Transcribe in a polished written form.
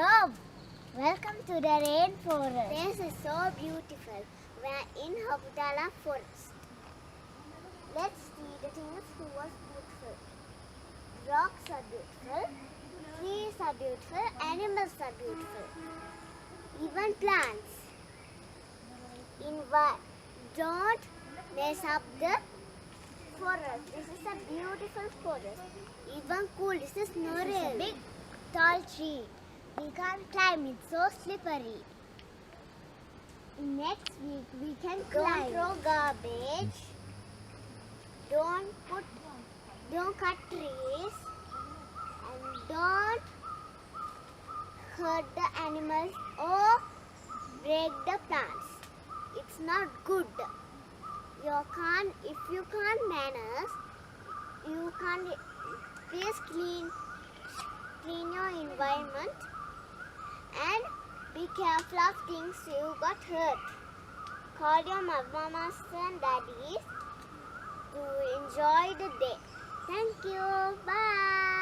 Hello, welcome to the rainforest. This is so beautiful. We are in Haputale forest. Let's see the things who was beautiful. Rocks are beautiful, trees are beautiful, animals are beautiful, even plants. Don't mess up the forest. This is a beautiful forest. Even cool. This is Norel. Big, tall tree. We can't climb. It's so slippery. Next week we can climb. Don't throw garbage. Don't cut trees, and don't hurt the animals or break the plants. It's not good. If you can't manners, you can't. Please clean your environment and be careful of things you got hurt. Call your mamas and daddies to enjoy the day. Thank you. Bye.